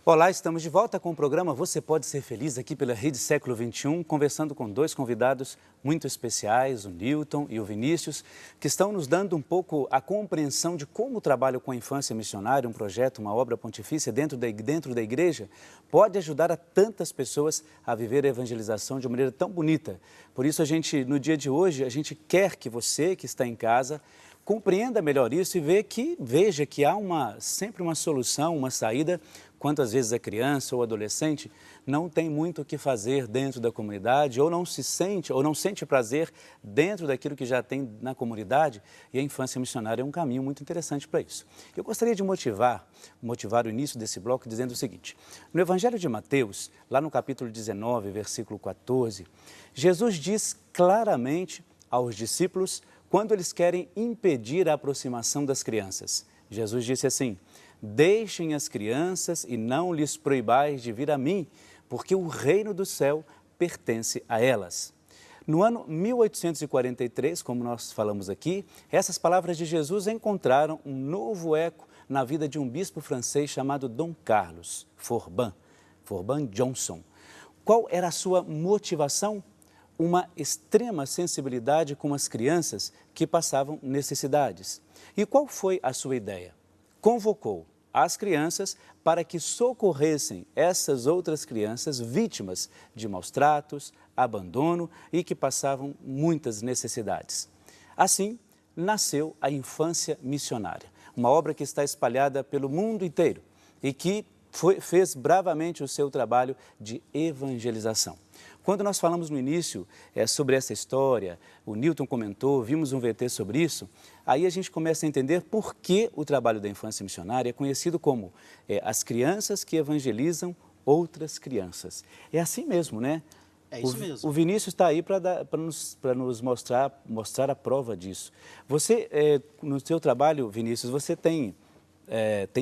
Olá, estamos de volta com o programa Você Pode Ser Feliz aqui pela Rede Século XXI, conversando com dois convidados muito especiais, o Newton e o Vinícius, que estão nos dando um pouco a compreensão de como o trabalho com a infância missionária, um projeto, uma obra pontifícia dentro da igreja, pode ajudar a tantas pessoas a viver a evangelização de uma maneira tão bonita. Por isso, no dia de hoje, a gente quer que você que está em casa compreenda melhor isso e veja que há sempre uma solução, uma saída, quando às vezes a criança ou adolescente não tem muito o que fazer dentro da comunidade ou não sente prazer dentro daquilo que já tem na comunidade, e a infância missionária é um caminho muito interessante para isso. Eu gostaria de motivar o início desse bloco dizendo o seguinte: no Evangelho de Mateus, lá no capítulo 19, versículo 14, Jesus diz claramente aos discípulos quando eles querem impedir a aproximação das crianças. Jesus disse assim: deixem as crianças e não lhes proibais de vir a mim, porque o reino do céu pertence a elas. No ano 1843, como nós falamos aqui, essas palavras de Jesus encontraram um novo eco na vida de um bispo francês chamado Dom Carlos Forbin Johnson. Qual era a sua motivação? Uma extrema sensibilidade com as crianças que passavam necessidades. E qual foi a sua ideia? Convocou as crianças para que socorressem essas outras crianças vítimas de maus tratos, abandono e que passavam muitas necessidades. Assim, nasceu a Infância Missionária, uma obra que está espalhada pelo mundo inteiro e que fez bravamente o seu trabalho de evangelização. Quando nós falamos no início sobre essa história, o Newton comentou, vimos um VT sobre isso, aí a gente começa a entender por que o trabalho da infância missionária é conhecido como as crianças que evangelizam outras crianças. É assim mesmo, né? É isso mesmo. O Vinícius está aí para nos mostrar a prova disso. Você, no seu trabalho, Vinícius, você tem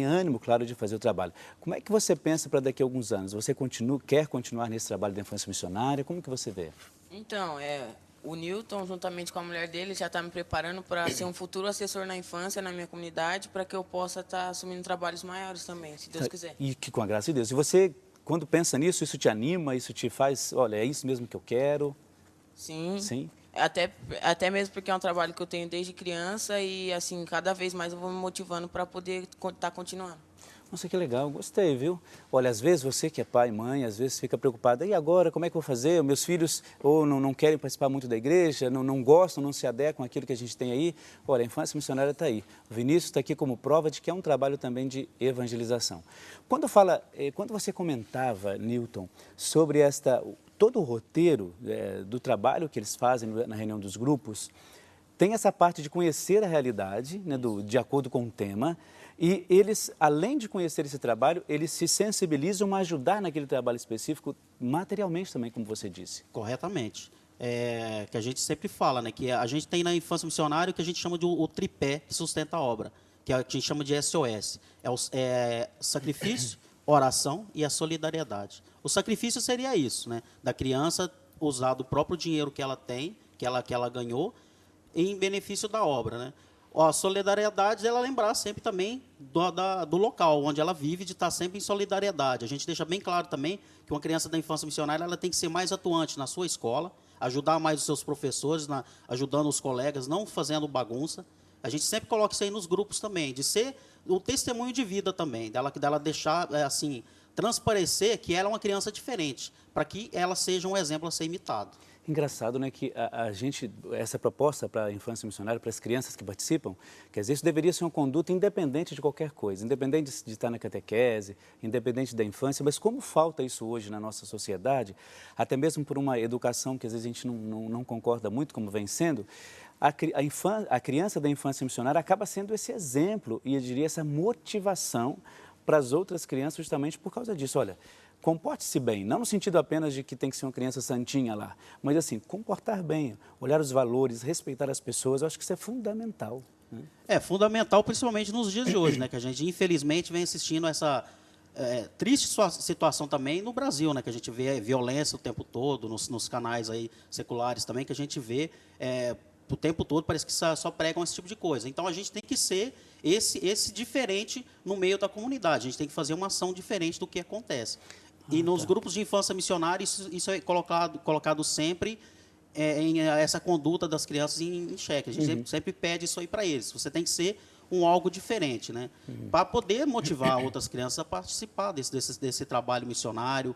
ânimo, claro, de fazer o trabalho. Como é que você pensa para daqui a alguns anos? Você quer continuar nesse trabalho da infância missionária? Como que você vê? Então, o Newton, juntamente com a mulher dele, já está me preparando para ser um futuro assessor na infância, na minha comunidade, para que eu possa estar assumindo trabalhos maiores também, se Deus quiser. E que com a graça de Deus. E você, quando pensa nisso, isso te anima, isso te faz, olha, é isso mesmo que eu quero? Sim. Sim? Até mesmo porque é um trabalho que eu tenho desde criança e, assim, cada vez mais eu vou me motivando para poder estar continuando. Nossa, que legal, gostei, viu? Olha, às vezes você que é pai e mãe, às vezes fica preocupada, e agora, como é que eu vou fazer? Meus filhos ou não querem participar muito da igreja, não gostam, não se adequam àquilo que a gente tem aí. Olha, a infância missionária está aí. O Vinícius está aqui como prova de que é um trabalho também de evangelização. Quando você comentava, Newton, sobre todo o roteiro do trabalho que eles fazem na reunião dos grupos, tem essa parte de conhecer a realidade, né, de acordo com o tema, e eles, além de conhecer esse trabalho, eles se sensibilizam a ajudar naquele trabalho específico materialmente também, como você disse. Corretamente. Que a gente sempre fala, né? Que a gente tem na infância missionária o que a gente chama de o tripé que sustenta a obra, que é o que a gente chama de SOS. Sacrifício, oração e a solidariedade. O sacrifício seria isso, né? Da criança usar do próprio dinheiro que ela tem, que ela ganhou, em benefício da obra, né? A solidariedade, ela lembrar sempre também do local onde ela vive, de estar sempre em solidariedade. A gente deixa bem claro também que uma criança da infância missionária ela tem que ser mais atuante na sua escola, ajudar mais os seus professores, ajudando os colegas, não fazendo bagunça. A gente sempre coloca isso aí nos grupos também, de ser o testemunho de vida também, dela deixar, assim, transparecer que ela é uma criança diferente, para que ela seja um exemplo a ser imitado. Engraçado, né, que essa proposta para a infância missionária, para as crianças que participam, quer dizer, isso deveria ser uma conduta independente de qualquer coisa, independente de estar na catequese, independente da infância, mas como falta isso hoje na nossa sociedade, até mesmo por uma educação que às vezes a gente não concorda muito como vem sendo, a criança da infância missionária acaba sendo esse exemplo e, eu diria, essa motivação para as outras crianças justamente por causa disso. Olha, comporte-se bem, não no sentido apenas de que tem que ser uma criança santinha lá, mas assim, comportar bem, olhar os valores, respeitar as pessoas, eu acho que isso é fundamental. Né? É fundamental, principalmente nos dias de hoje, né? Que a gente, infelizmente, vem assistindo essa triste situação também no Brasil, né? Que a gente vê violência o tempo todo, nos canais aí seculares também, que a gente vê o tempo todo, parece que só pregam esse tipo de coisa. Então, a gente tem que ser esse diferente no meio da comunidade. A gente tem que fazer uma ação diferente do que acontece. E nos grupos de infância missionária, isso é colocado sempre em essa conduta das crianças em xeque. A gente sempre pede isso aí para eles. Você tem que ser algo diferente, né? Para poder motivar outras crianças a participar desse trabalho missionário,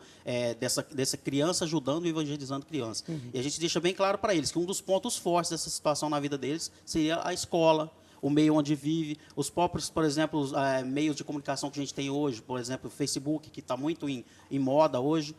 dessa criança ajudando e evangelizando crianças. E a gente deixa bem claro para eles que um dos pontos fortes dessa situação na vida deles seria a escola, o meio onde vive, os próprios, por exemplo, meios de comunicação que a gente tem hoje, por exemplo, o Facebook, que está muito em moda hoje.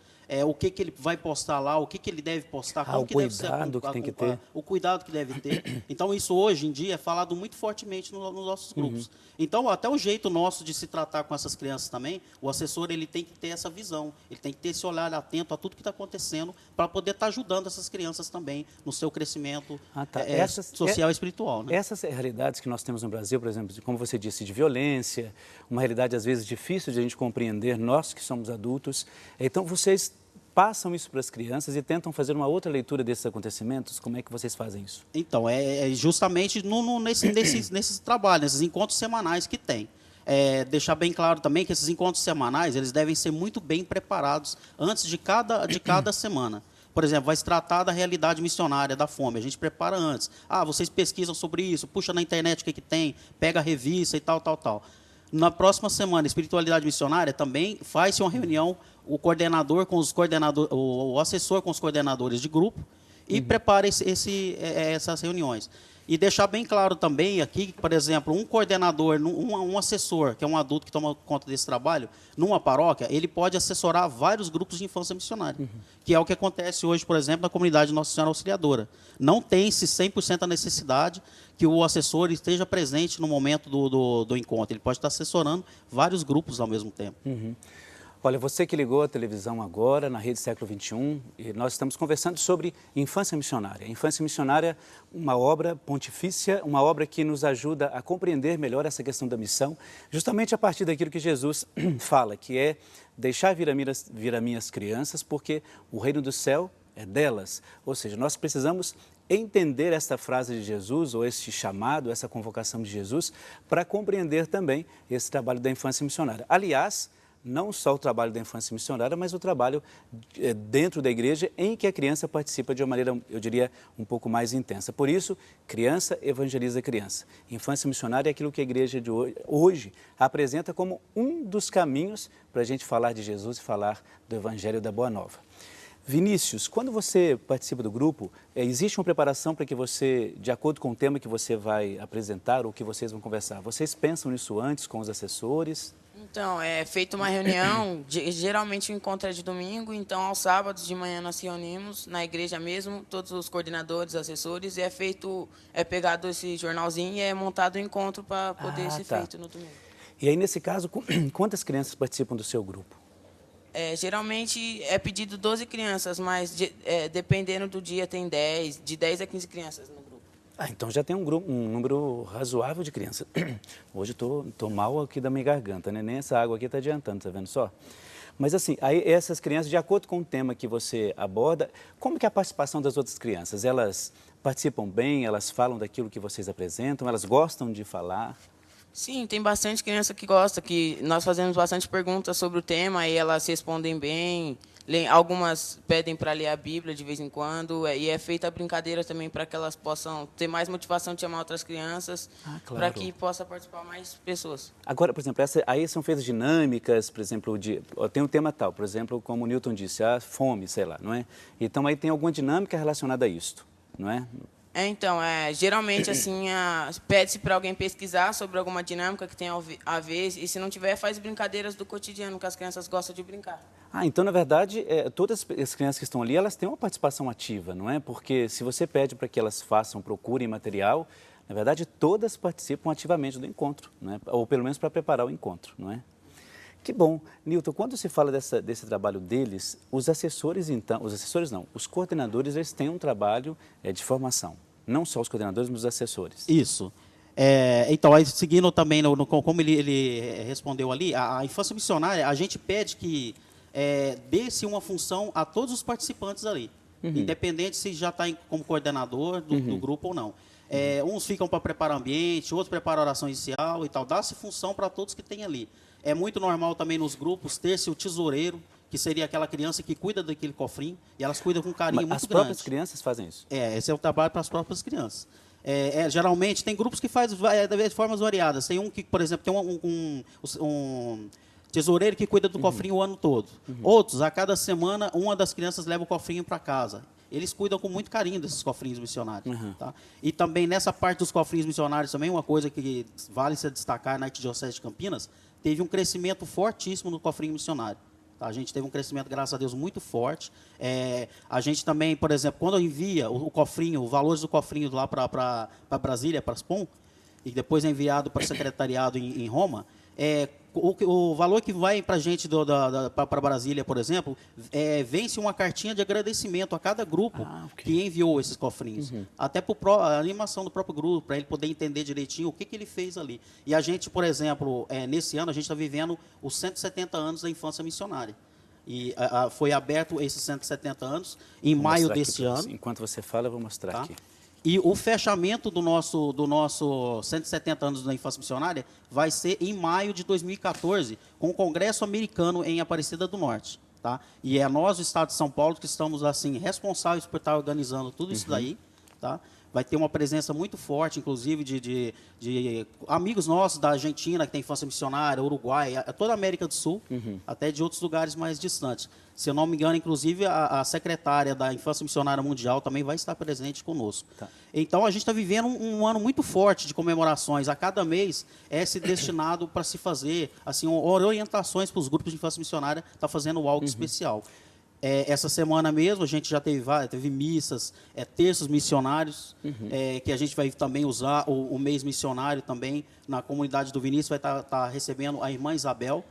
O que ele vai postar lá, o que ele deve postar, como o que deve ser cuidado que tem que ter. o cuidado que deve ter. Então, isso hoje em dia é falado muito fortemente nos nossos grupos. Então, até o jeito nosso de se tratar com essas crianças também, o assessor ele tem que ter essa visão, ele tem que ter esse olhar atento a tudo que está acontecendo para poder estar ajudando essas crianças também no seu crescimento social e espiritual. Né? Essas realidades que nós temos no Brasil, por exemplo, como você disse, de violência, uma realidade às vezes difícil de a gente compreender, nós que somos adultos. Então, vocês passam isso para as crianças e tentam fazer uma outra leitura desses acontecimentos? Como é que vocês fazem isso? Então, justamente nesses trabalhos, nesses encontros semanais que tem. Deixar bem claro também que esses encontros semanais eles devem ser muito bem preparados antes de cada semana. Por exemplo, vai se tratar da realidade missionária, da fome. A gente prepara antes. Vocês pesquisam sobre isso, puxa na internet o que tem, pega a revista e tal. Na próxima semana, espiritualidade missionária, também faz-se uma reunião, o coordenador com os coordenadores, o assessor com os coordenadores de grupo e prepara essas reuniões. E deixar bem claro também aqui, por exemplo, um coordenador, um assessor, que é um adulto que toma conta desse trabalho, numa paróquia, ele pode assessorar vários grupos de infância missionária, que é o que acontece hoje, por exemplo, na comunidade Nossa Senhora Auxiliadora. Não tem-se 100% a necessidade que o assessor esteja presente no momento do encontro. Ele pode estar assessorando vários grupos ao mesmo tempo. Olha, você que ligou a televisão agora, na Rede Século XXI, e nós estamos conversando sobre infância missionária. Infância missionária, uma obra pontifícia, uma obra que nos ajuda a compreender melhor essa questão da missão, justamente a partir daquilo que Jesus fala, que é deixar vir a minhas crianças, porque o reino do céu é delas. Ou seja, nós precisamos entender esta frase de Jesus, ou este chamado, essa convocação de Jesus, para compreender também esse trabalho da infância missionária. Aliás, não só o trabalho da infância missionária, mas o trabalho dentro da igreja em que a criança participa de uma maneira, eu diria, um pouco mais intensa. Por isso, criança evangeliza criança. Infância missionária é aquilo que a igreja de hoje apresenta como um dos caminhos para a gente falar de Jesus e falar do Evangelho da Boa Nova. Vinícius, quando você participa do grupo, existe uma preparação para que você, de acordo com o tema que você vai apresentar ou que vocês vão conversar, vocês pensam nisso antes com os assessores? Então, é feita uma reunião, geralmente o encontro é de domingo, então aos sábados de manhã nós se reunimos na igreja mesmo, todos os coordenadores, assessores, e é pegado esse jornalzinho e é montado o encontro para poder ser feito no domingo. E aí, nesse caso, quantas crianças participam do seu grupo? Geralmente é pedido 12 crianças, mas dependendo do dia tem de 10 a 15 crianças no grupo. Então já tem um número razoável de crianças. Hoje estou mal aqui da minha garganta, né? Nem essa água aqui está adiantando, tá vendo só? Mas assim, aí essas crianças, de acordo com o tema que você aborda, como que é a participação das outras crianças? Elas participam bem, elas falam daquilo que vocês apresentam, elas gostam de falar? Sim, tem bastante criança que gosta, que nós fazemos bastante perguntas sobre o tema e elas respondem bem. Algumas pedem para ler a Bíblia de vez em quando, e é feita a brincadeira também para que elas possam ter mais motivação de chamar outras crianças, claro, para que possa participar mais pessoas. Agora, por exemplo, aí são feitas dinâmicas, por exemplo, tem um tema tal, por exemplo, como o Newton disse, a fome, sei lá, não é? Então aí tem alguma dinâmica relacionada a isto, não é? Então, geralmente, assim, pede-se para alguém pesquisar sobre alguma dinâmica que tem a ver, e se não tiver, faz brincadeiras do cotidiano, que as crianças gostam de brincar. Então, na verdade, todas as crianças que estão ali, elas têm uma participação ativa, não é? Porque se você pede para que elas procurem material, na verdade, todas participam ativamente do encontro, não é? Ou pelo menos para preparar o encontro, não é? Que bom. Newton, quando se fala desse trabalho deles, os assessores não, os coordenadores, eles têm um trabalho de formação. Não só os coordenadores, mas os assessores. Isso. Então, aí, seguindo também, como ele respondeu ali, a infância missionária, a gente pede que dê-se uma função a todos os participantes ali, independente se já está como coordenador do grupo ou não. Uns ficam para preparar ambiente, outros preparam oração inicial e tal. Dá-se função para todos que tem ali. É muito normal também nos grupos ter-se o tesoureiro, que seria aquela criança que cuida daquele cofrinho, e elas cuidam com carinho muito grande. As próprias crianças fazem isso? Esse é o trabalho para as próprias crianças. Geralmente, tem grupos que fazem de formas variadas. Tem um que, por exemplo, tem um tesoureiro que cuida do cofrinho o ano todo. Outros, a cada semana, uma das crianças leva o cofrinho para casa. Eles cuidam com muito carinho desses cofrinhos missionários. Tá? E também, nessa parte dos cofrinhos missionários, também uma coisa que vale se destacar na Arquidiocese de Campinas, teve um crescimento fortíssimo no cofrinho missionário. A gente teve um crescimento, graças a Deus, muito forte. A gente também, por exemplo, quando envia o cofrinho, os valores do cofrinho lá para Brasília, para Aspom, e depois é enviado para o secretariado em Roma, o valor que vai para a gente para Brasília, por exemplo, vence uma cartinha de agradecimento a cada grupo que enviou esses cofrinhos. Até para a animação do próprio grupo, para ele poder entender direitinho o que ele fez ali. E a gente, por exemplo, nesse ano, a gente está vivendo os 170 anos da infância missionária. E foi aberto esses 170 anos em maio desse ano. Enquanto você fala, eu vou mostrar aqui. E o fechamento do nosso 170 anos da infância missionária vai ser em maio de 2014, com o Congresso Americano em Aparecida do Norte. Tá? E é nós, o Estado de São Paulo, que estamos assim responsáveis por estar organizando tudo isso daí. Tá? Vai ter uma presença muito forte, inclusive, de amigos nossos da Argentina, que tem infância missionária, Uruguai, toda a América do Sul, até de outros lugares mais distantes. Se eu não me engano, inclusive, a secretária da Infância Missionária Mundial também vai estar presente conosco. Tá. Então, a gente está vivendo um ano muito forte de comemorações. A cada mês se destinado para se fazer assim, orientações para os grupos de infância missionária, está fazendo algo especial. Essa semana mesmo, a gente já teve missas, terços missionários, que a gente vai também usar o mês missionário também. Na comunidade do Vinícius vai estar recebendo a irmã Isabel,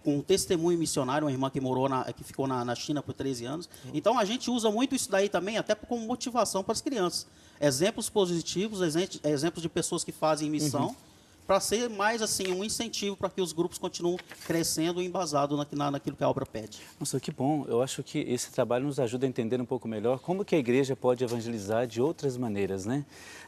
com um testemunho missionário, uma irmã que ficou na China por 13 anos. Então, a gente usa muito isso daí também, até como motivação para as crianças. Exemplos positivos, exemplos de pessoas que fazem missão, para ser mais assim um incentivo para que os grupos continuem crescendo e embasados naquilo que a obra pede. Nossa, que bom. Eu acho que esse trabalho nos ajuda a entender um pouco melhor como que a igreja pode evangelizar de outras maneiras, né?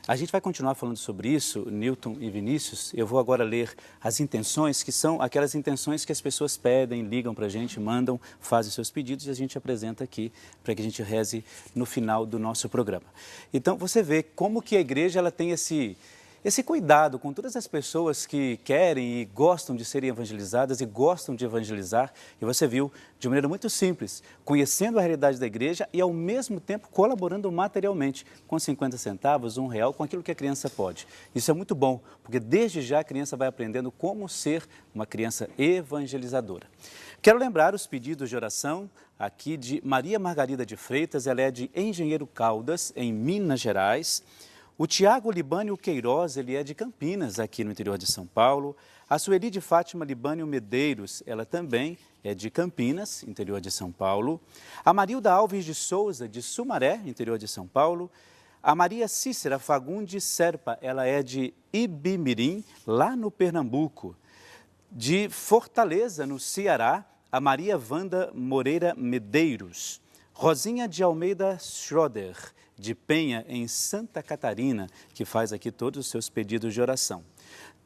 A gente vai continuar falando sobre isso, Newton e Vinícius. Eu vou agora ler as intenções, que são aquelas intenções que as pessoas pedem, ligam para a gente, mandam, fazem seus pedidos e a gente apresenta aqui para que a gente reze no final do nosso programa. Então, você vê como que a igreja ela tem esse cuidado com todas as pessoas que querem e gostam de serem evangelizadas e gostam de evangelizar. E você viu, de maneira muito simples, conhecendo a realidade da igreja e, ao mesmo tempo, colaborando materialmente, com 50 centavos, R$1, com aquilo que a criança pode. Isso é muito bom, porque desde já a criança vai aprendendo como ser uma criança evangelizadora. Quero lembrar os pedidos de oração aqui de Maria Margarida de Freitas, ela é de Engenheiro Caldas, em Minas Gerais. O Tiago Libânio Queiroz, ele é de Campinas, aqui no interior de São Paulo. A Sueli de Fátima Libânio Medeiros, ela também é de Campinas, interior de São Paulo. A Marilda Alves de Souza, de Sumaré, interior de São Paulo. A Maria Cícera Fagundes Serpa, ela é de Ibimirim, lá no Pernambuco. De Fortaleza, no Ceará, a Maria Wanda Moreira Medeiros. Rosinha de Almeida Schroeder, de Penha, em Santa Catarina, que faz aqui todos os seus pedidos de oração.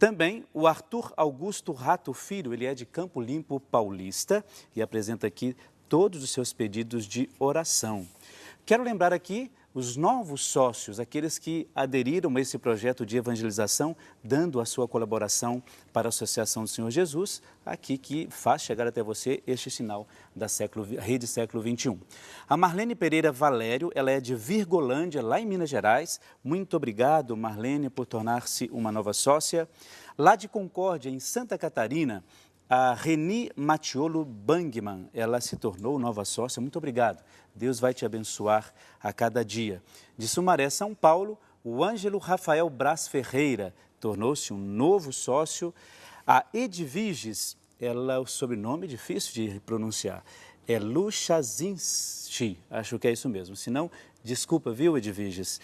Também o Arthur Augusto Rato Filho, ele é de Campo Limpo Paulista e apresenta aqui todos os seus pedidos de oração. Quero lembrar aqui os novos sócios, aqueles que aderiram a esse projeto de evangelização, dando a sua colaboração para a Associação do Senhor Jesus, aqui que faz chegar até você este sinal da Rede Século XXI. A Marlene Pereira Valério, ela é de Virgolândia, lá em Minas Gerais. Muito obrigado, Marlene, por tornar-se uma nova sócia. Lá de Concórdia, em Santa Catarina, a Reni Matiolo Bangman, ela se tornou nova sócia. Muito obrigado. Deus vai te abençoar a cada dia. De Sumaré, São Paulo, o Ângelo Rafael Brás Ferreira tornou-se um novo sócio. A Edviges, ela, o sobrenome difícil de pronunciar, é Luchazinski, acho que é isso mesmo. Se não, desculpa, viu, Edviges?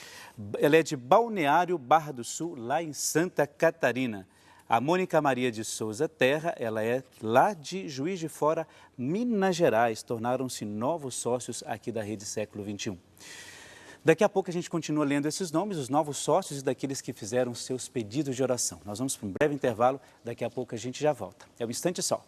Ela é de Balneário Barra do Sul, lá em Santa Catarina. A Mônica Maria de Souza Terra, ela é lá de Juiz de Fora, Minas Gerais. Tornaram-se novos sócios aqui da Rede Século XXI. Daqui a pouco a gente continua lendo esses nomes, os novos sócios e daqueles que fizeram seus pedidos de oração. Nós vamos para um breve intervalo, daqui a pouco a gente já volta. É um instante só.